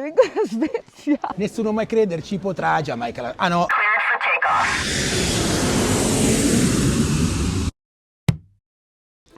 vengo da Svezia. Nessuno mai crederci potrà, Giamaica. Ah no.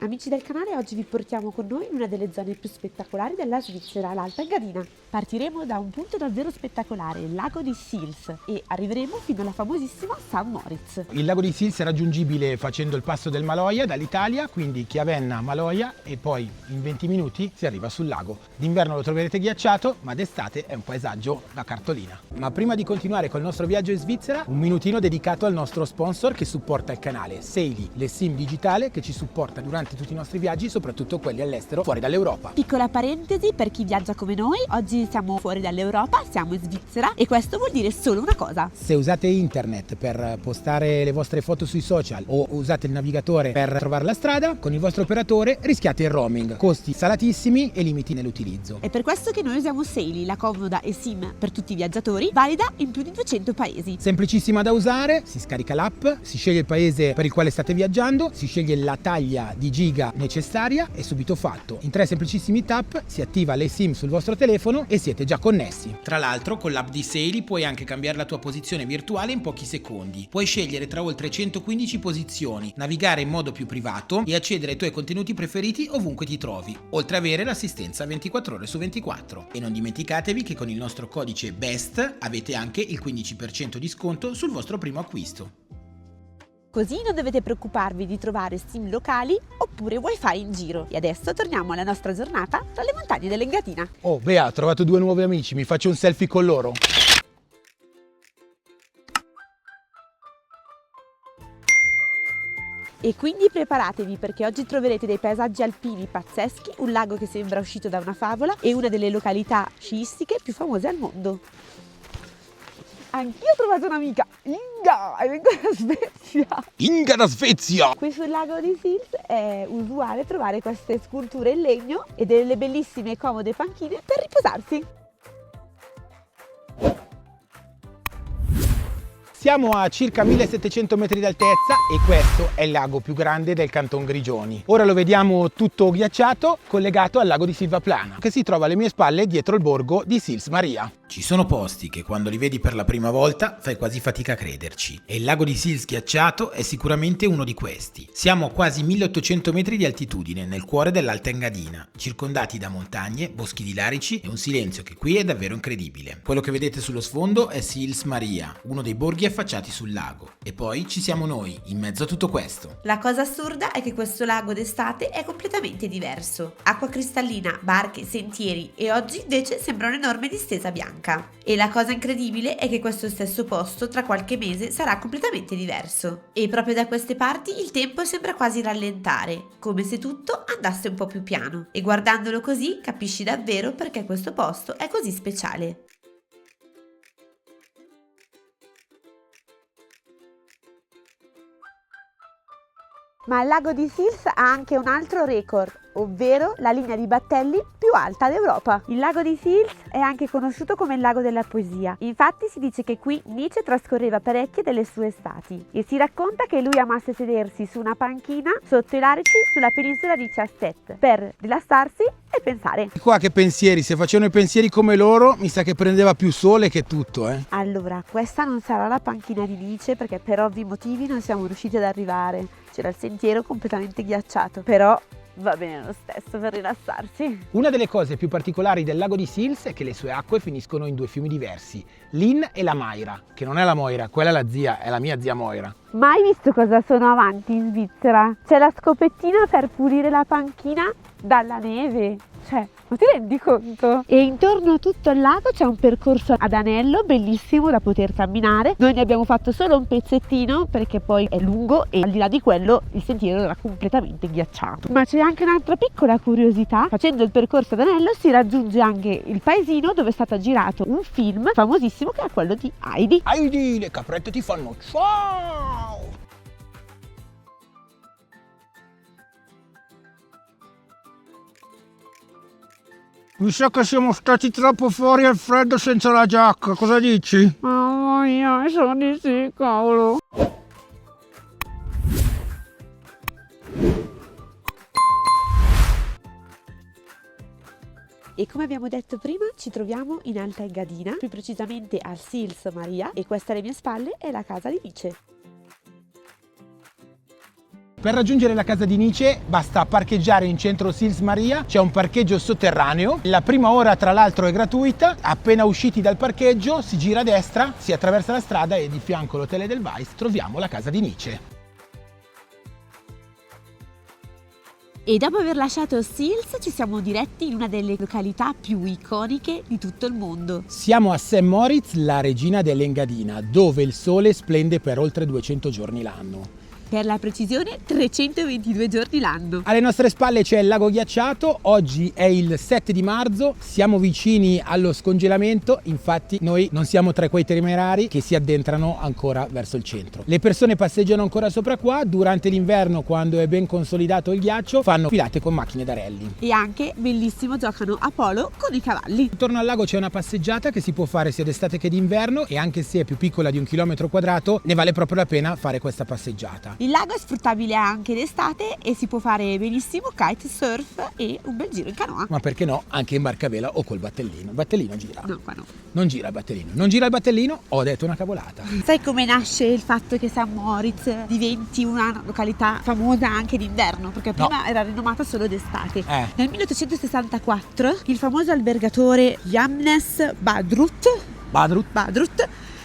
Amici del canale, oggi vi portiamo con noi in una delle zone più spettacolari della Svizzera, l'Alta Engadina. Partiremo da un punto davvero spettacolare, il lago di Sils, e arriveremo fino alla famosissima St. Moritz. Il lago di Sils è raggiungibile facendo il passo del Maloja dall'Italia, quindi Chiavenna, Maloja, e poi in 20 minuti si arriva sul lago. D'inverno lo troverete ghiacciato, ma d'estate è un paesaggio da cartolina. Ma prima di continuare col nostro viaggio in Svizzera, un minutino dedicato al nostro sponsor che supporta il canale, Saily, le SIM digitale che ci supporta durante tutti i nostri viaggi, soprattutto quelli all'estero, fuori dall'Europa. Piccola parentesi per chi viaggia come noi, oggi siamo fuori dall'Europa, siamo in Svizzera e questo vuol dire solo una cosa. Se usate internet per postare le vostre foto sui social o usate il navigatore per trovare la strada, con il vostro operatore rischiate il roaming, costi salatissimi e limiti nell'utilizzo. È per questo che noi usiamo Saily, la comoda eSIM per tutti i viaggiatori, valida in più di 200 paesi. Semplicissima da usare, si scarica l'app, si sceglie il paese per il quale state viaggiando, si sceglie la taglia di giga necessaria e subito fatto. In 3 semplicissimi tap si attiva l'eSIM sul vostro telefono e siete già connessi. Tra l'altro con l'app di Saily puoi anche cambiare la tua posizione virtuale in pochi secondi. Puoi scegliere tra oltre 115 posizioni, navigare in modo più privato e accedere ai tuoi contenuti preferiti ovunque ti trovi, oltre ad avere l'assistenza 24 ore su 24. E non dimenticatevi che con il nostro codice BEST avete anche il 15% di sconto sul vostro primo acquisto. Così non dovete preoccuparvi di trovare SIM locali oppure wifi in giro. E adesso torniamo alla nostra giornata tra le montagne dell'Engadina. Oh Bea, ho trovato 2 nuovi amici, mi faccio un selfie con loro? E quindi preparatevi perché oggi troverete dei paesaggi alpini pazzeschi, un lago che sembra uscito da una favola e una delle località sciistiche più famose al mondo. Anch'io ho trovato un'amica, Inga, e vengo da Svezia. Inga da Svezia! Qui sul lago di Sils è usuale trovare queste sculture in legno e delle bellissime e comode panchine per riposarsi. Siamo a circa 1700 metri d'altezza e questo è il lago più grande del Canton Grigioni. Ora lo vediamo tutto ghiacciato, collegato al lago di Silvaplana, che si trova alle mie spalle dietro il borgo di Sils Maria. Ci sono posti che quando li vedi per la prima volta fai quasi fatica a crederci e il lago di Sils ghiacciato è sicuramente uno di questi. Siamo a quasi 1800 metri di altitudine nel cuore dell'Alta Engadina, circondati da montagne, boschi di larici e un silenzio che qui è davvero incredibile. Quello che vedete sullo sfondo è Sils Maria, uno dei borghi affacciati sul lago, e poi ci siamo noi in mezzo a tutto questo. La cosa assurda è che questo lago d'estate è completamente diverso. Acqua cristallina, barche, sentieri e oggi invece sembra un'enorme distesa bianca. E la cosa incredibile è che questo stesso posto tra qualche mese sarà completamente diverso. E proprio da queste parti il tempo sembra quasi rallentare, come se tutto andasse un po' più piano. E guardandolo così capisci davvero perché questo posto è così speciale. Ma il lago di Sils ha anche un altro record, ovvero la linea di battelli più alta d'Europa. Il lago di Sils è anche conosciuto come il lago della poesia. Infatti si dice che qui Nietzsche trascorreva parecchie delle sue estati e si racconta che lui amasse sedersi su una panchina sotto i larici sulla penisola di Chastet per rilassarsi e pensare. Qua che pensieri, se facevano i pensieri come loro mi sa che prendeva più sole che tutto, Allora, questa non sarà la panchina di Nietzsche perché per ovvi motivi non siamo riusciti ad arrivare. C'era il sentiero completamente ghiacciato, però va bene lo stesso per rilassarsi. Una delle cose più particolari del lago di Sils è che le sue acque finiscono in 2 fiumi diversi, l'Inn e la Maira, che non è la Moira, quella è la zia, è la mia zia Moira. Mai visto cosa sono avanti in Svizzera? C'è la scopettina per pulire la panchina dalla neve. Cioè, ma ti rendi conto? E intorno a tutto il lago c'è un percorso ad anello bellissimo da poter camminare. Noi ne abbiamo fatto solo un pezzettino perché poi è lungo e al di là di quello il sentiero era completamente ghiacciato. Ma c'è anche un'altra piccola curiosità. Facendo il percorso ad anello si raggiunge anche il paesino dove è stato girato un film famosissimo che è quello di Heidi. Heidi, le caprette ti fanno ciao! Mi sa che siamo stati troppo fuori al freddo senza la giacca, cosa dici? Mamma mia, mi sono di sì, cavolo. E come abbiamo detto prima, ci troviamo in Alta Engadina, più precisamente a Sils Maria, e questa alle mie spalle è la casa di Nice. Per raggiungere la casa di Nice basta parcheggiare in centro Sils Maria, c'è un parcheggio sotterraneo, la prima ora tra l'altro è gratuita, appena usciti dal parcheggio si gira a destra, si attraversa la strada e di fianco all'hotel Edelweiss troviamo la casa di Nice. E dopo aver lasciato Sils ci siamo diretti in una delle località più iconiche di tutto il mondo. Siamo a St. Moritz, la regina dell'Engadina, dove il sole splende per oltre 200 giorni l'anno. Per la precisione 322 giorni l'anno. Alle nostre spalle c'è il lago ghiacciato, oggi è il 7 di marzo, siamo vicini allo scongelamento, infatti noi non siamo tra quei temerari che si addentrano ancora verso il centro. Le persone passeggiano ancora sopra qua, durante l'inverno quando è ben consolidato il ghiaccio fanno filate con macchine da rally. E anche, bellissimo, giocano a polo con i cavalli. Intorno al lago c'è una passeggiata che si può fare sia d'estate che d'inverno e anche se è più piccola di 1 chilometro quadrato ne vale proprio la pena fare questa passeggiata. Il lago è sfruttabile anche d'estate e si può fare benissimo kitesurf e un bel giro in canoa. Ma perché no, anche in barcavela o col battellino. Il battellino gira. No, qua no. Non gira il battellino. Non gira il battellino, ho detto una cavolata. Sai come nasce il fatto che St. Moritz diventi una località famosa anche d'inverno? Perché prima era rinomata solo d'estate. Nel 1864 il famoso albergatore Johannes Badrut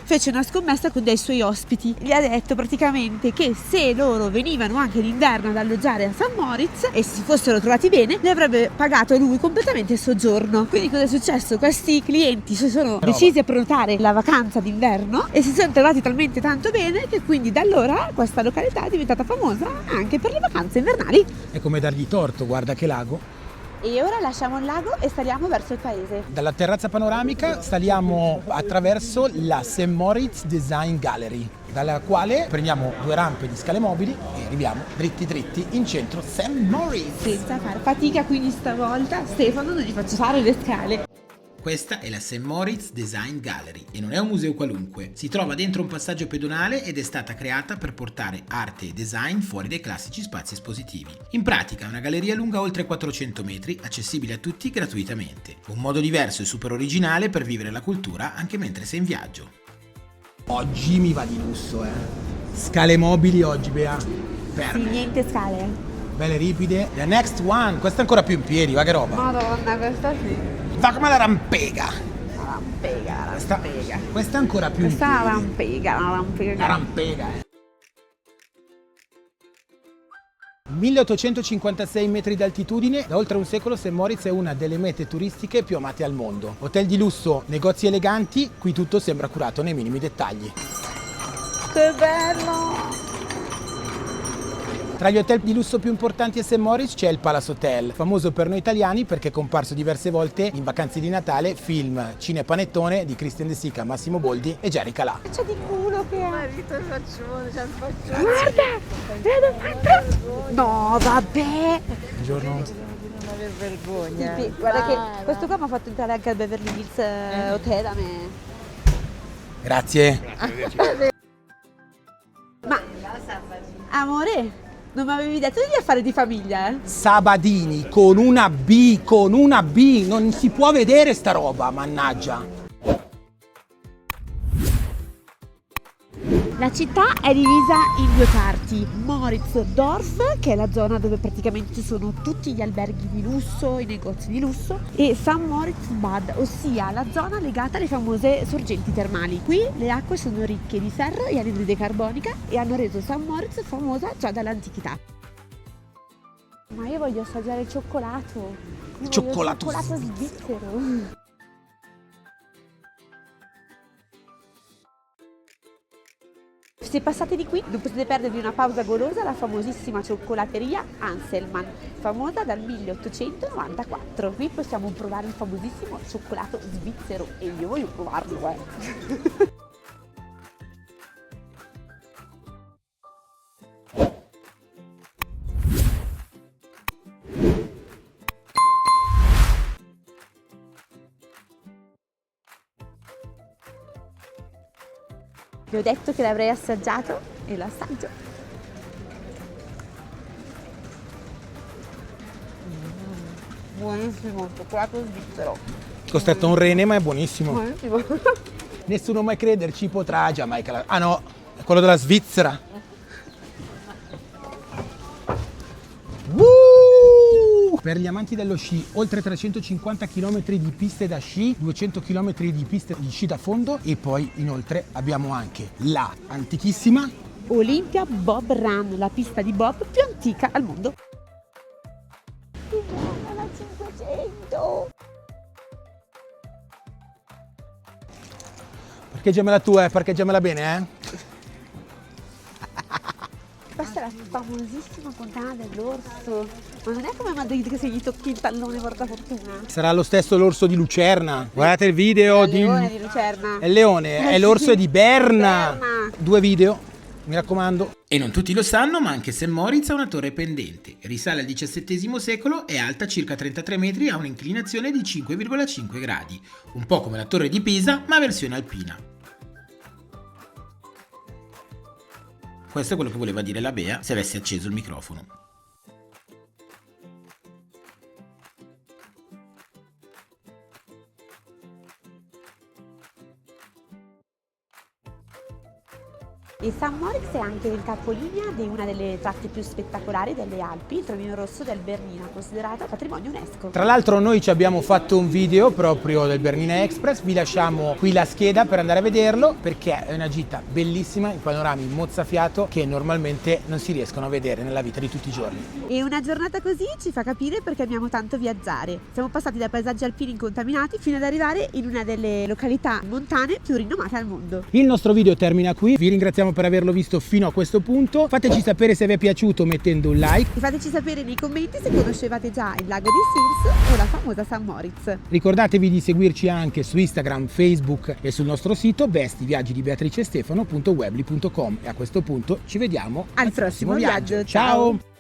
fece una scommessa con dei suoi ospiti. Gli ha detto praticamente che se loro venivano anche d'inverno ad alloggiare a St. Moritz e si fossero trovati bene, le avrebbe pagato lui completamente il soggiorno. Quindi cosa è successo? Questi clienti si sono decisi a prenotare la vacanza d'inverno e si sono trovati talmente tanto bene che quindi da allora questa località è diventata famosa anche per le vacanze invernali. È come dargli torto, guarda che lago. E ora lasciamo il lago e saliamo verso il paese. Dalla terrazza panoramica saliamo attraverso la St. Moritz Design Gallery, dalla quale prendiamo 2 rampe di scale mobili e arriviamo dritti in centro St. Moritz. Senza fare fatica, quindi stavolta Stefano non gli faccio fare le scale. Questa è la St. Moritz Design Gallery e non è un museo qualunque. Si trova dentro un passaggio pedonale ed è stata creata per portare arte e design fuori dai classici spazi espositivi. In pratica è una galleria lunga oltre 400 metri, accessibile a tutti gratuitamente. Un modo diverso e super originale per vivere la cultura anche mentre sei in viaggio. Oggi mi va di lusso, Scale mobili oggi, Bea. Sì, niente scale. Belle ripide. The next one, questa è ancora più in piedi, va che roba. Madonna, questa sì. Va come la rampega. La rampega. Questa è ancora più Questa in piedi. la rampega. La rampega, 1856 metri d'altitudine, da oltre un secolo St. Moritz è una delle mete turistiche più amate al mondo. Hotel di lusso, negozi eleganti, qui tutto sembra curato nei minimi dettagli. Che bello! Tra gli hotel di lusso più importanti a St. Moritz c'è il Palace Hotel, famoso per noi italiani perché è comparso diverse volte in vacanze di Natale, film Cinepanettone di Christian De Sica, Massimo Boldi e Jerry Calà. C'è di culo che ha. Marito faccione, ci ha sfacciato. Guarda, no, vabbè. Buongiorno. Non aver vergogna. Sì, guarda che questo qua mi ha fatto entrare anche al Beverly Hills Hotel a me. Grazie. Ma, amore, non mi avevi detto di affari di famiglia, Sabadini con una B, non si può vedere sta roba, mannaggia. La città è divisa in 2 parti, Moritzdorf, che è la zona dove praticamente ci sono tutti gli alberghi di lusso, i negozi di lusso, e St. Moritz-Bad, ossia la zona legata alle famose sorgenti termali. Qui le acque sono ricche di ferro e anidride carbonica e hanno reso St. Moritz famosa già dall'antichità. Ma io voglio assaggiare il cioccolato. Cioccolato svizzero. Se passate di qui non potete perdervi una pausa golosa alla famosissima cioccolateria Anselmann, famosa dal 1894. Qui possiamo provare il famosissimo cioccolato svizzero e io voglio provarlo, Vi ho detto che l'avrei assaggiato e lo assaggio. Buonissimo, cioccolato svizzero. Costato un rene, ma è buonissimo. Buonissimo. Nessuno mai crederci potrà, Giamaica. Ah no, è quello della Svizzera. Per gli amanti dello sci, oltre 350 km di piste da sci, 200 km di piste di sci da fondo e poi inoltre abbiamo anche la antichissima Olympia Bob Run, la pista di bob più antica al mondo. La 500! Parcheggiamela tu, parcheggiamela bene, Questa è la famosissima fontana dell'orso. Ma non è come Madrid che se gli tocchi il tallone porta fortuna. Sarà lo stesso l'orso di Lucerna. Guardate il video Il leone di Lucerna. È il leone, è l'orso di Berna. 2 video, mi raccomando. E non tutti lo sanno, ma anche St. Moritz ha una torre pendente. Risale al XVII secolo, è alta circa 33 metri e ha un'inclinazione di 5,5 gradi. Un po' come la torre di Pisa, ma versione alpina. Questo è quello che voleva dire la Bea se avesse acceso il microfono. E St. Moritz è anche il capolinea di una delle tratte più spettacolari delle Alpi, il Tronino Rosso del Bernina, considerato patrimonio UNESCO. Tra l'altro noi ci abbiamo fatto un video proprio del Bernina Express, vi lasciamo qui la scheda per andare a vederlo perché è una gita bellissima in panorami mozzafiato che normalmente non si riescono a vedere nella vita di tutti i giorni. E una giornata così ci fa capire perché amiamo tanto viaggiare. Siamo passati da paesaggi alpini incontaminati fino ad arrivare in una delle località montane più rinomate al mondo. Il nostro video termina qui, vi ringraziamo per averlo visto fino a questo punto, fateci sapere se vi è piaciuto mettendo un like. E fateci sapere nei commenti se conoscevate già il lago di Sils o la famosa St. Moritz. Ricordatevi di seguirci anche su Instagram, Facebook e sul nostro sito vestiviaggidibeatricestefano.weebly.com e a questo punto ci vediamo Al prossimo viaggio. Ciao!